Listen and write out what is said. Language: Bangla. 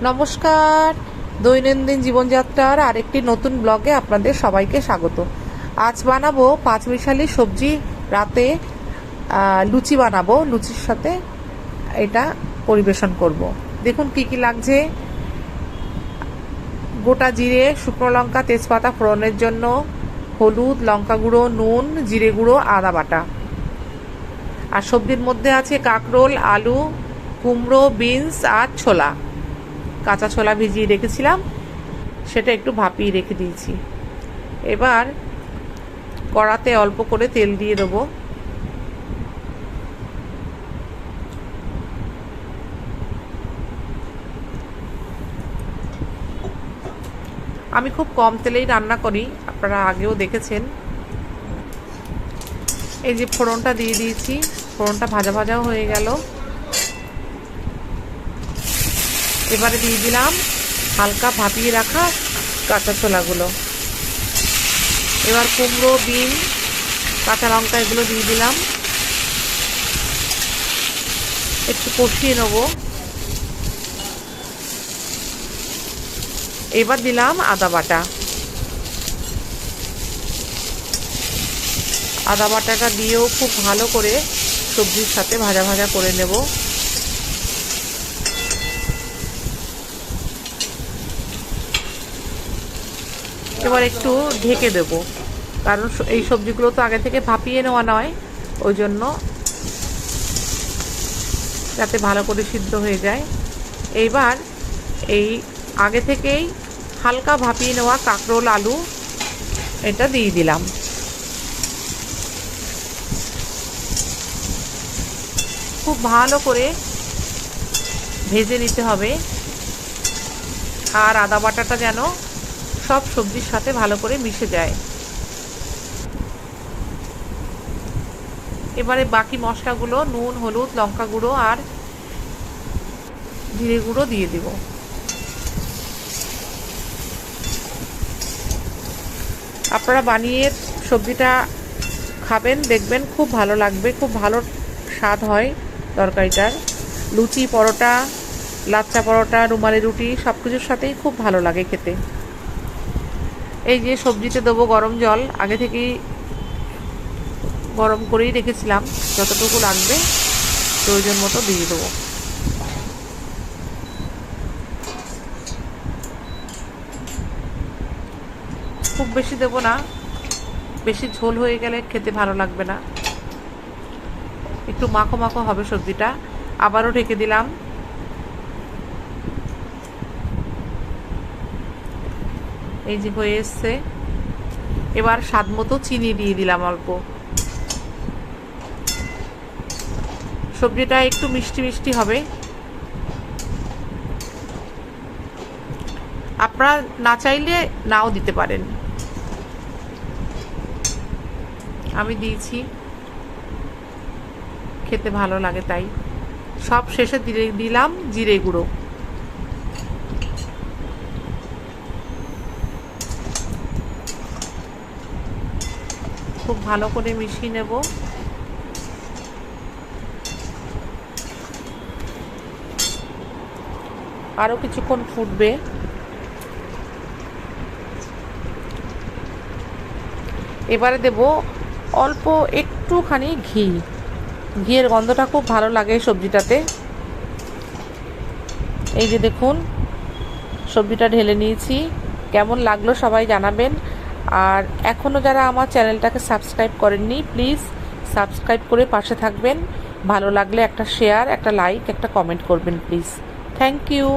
নমস্কার, দৈনন্দিন জীবনযাত্রার আরেকটি নতুন ব্লগে আপনাদের সবাইকে স্বাগত। আজ বানাবো পাঁচমিশালি সবজি। রাতে লুচি বানাবো, লুচির সাথে এটা পরিবেশন করব। দেখুন কি কি লাগছে। গোটা জিরে, শুকনো লঙ্কা, তেজপাতা ফোড়নের জন্য, হলুদ, লঙ্কা গুঁড়ো, নুন, জিরে গুঁড়ো, আদা বাটা। আর সবজির মধ্যে আছে কাঁকরোল, আলু, কুমড়ো, বিনস আর ছোলা। কাঁচা ছোলা ভিজিয়ে রেখেছিলাম, সেটা একটু ভাপিয়ে রেখে দিয়েছি। এবার কড়াতে অল্প করে তেল দিয়ে দেবো। আমি খুব কম তেলেই রান্না করি, আপনারা আগেও দেখেছেন। এই যে ফোড়নটা দিয়ে দিয়েছি, ফোড়নটা ভাজা ভাজাও হয়ে গেল। এবারে দিয়ে দিলাম হালকা ভাপিয়ে রাখা কাঁচা ছোলাগুলো। এবার কুমড়ো, বিন, কাঁচা লঙ্কা এগুলো দিয়ে দিলাম, একটু কষিয়ে নেব। এবার দিলাম আদা বাটা। আদা বাটাটা দিয়েও খুব ভালো করে সবজির সাথে ভাজা ভাজা করে নেব। এবার একটু ঢেকে দেব, কারণ এই সবজিগুলো তো আগে থেকে ভাপিয়ে নেওয়া নয়, ওই জন্য যাতে ভালো করে সিদ্ধ হয়ে যায়। এইবার এই আগে থেকেই হালকা ভাপিয়ে নেওয়া কাঁকরোল, আলু এটা দিয়ে দিলাম। খুব ভালো করে ভেজে নিতে হবে, আর আদা বাটাটা যেন সব সবজির সাথে ভালো করে মিশে যায়। এবারে বাকি মশলাগুলো নুন, হলুদ, লঙ্কা গুঁড়ো আর জিরে গুঁড়ো দিয়ে দিব। আপনারা বানিয়ে সবজিটা খাবেন, দেখবেন খুব ভালো লাগবে, খুব ভালো স্বাদ হয় তরকারিটার। লুচি, পরোটা, লাচ্চা পরোটা, রুমালি রুটি সব কিছুর সাথেই খুব ভালো লাগে খেতে। এই যে সবজিতে দেবো গরম জল, আগে থেকেই গরম করেই রেখেছিলাম, যতটুকু লাগবে প্রয়োজন মতো দিয়ে দেবো। খুব বেশি দেবো না, বেশি ঝোল হয়ে গেলে খেতে ভালো লাগবে না। একটু মাখো মাখো হবে সবজিটা। আবারও ঢেকে দিলাম। এই যে হয়ে এসছে। এবার স্বাদ মতো চিনি দিয়ে দিলাম অল্প। সবজিটা একটু মিষ্টি মিষ্টি হবে। আপনারা না চাইলে নাও দিতে পারেন, আমি দিয়েছি, খেতে ভালো লাগে তাই। সব শেষে দিলাম জিরে গুঁড়ো। খুব ভালো করে মিশিয়ে নেব। আরও কিছুক্ষণ ফুটবে। এবারে দেব অল্প একটুখানি ঘি। ঘিয়ের গন্ধটা খুব ভালো লাগে সবজিটাতে। এই যে দেখুন, সবজিটা ঢেলে নিয়েছি। কেমন লাগলো সবাই জানাবেন। আর এখনও যারা আমার চ্যানেলটাকে সাবস্ক্রাইব করেননি, প্লিজ সাবস্ক্রাইব করে পাশে থাকবেন। ভালো লাগলে একটা শেয়ার, একটা লাইক, একটা কমেন্ট করবেন প্লিজ। Thank you.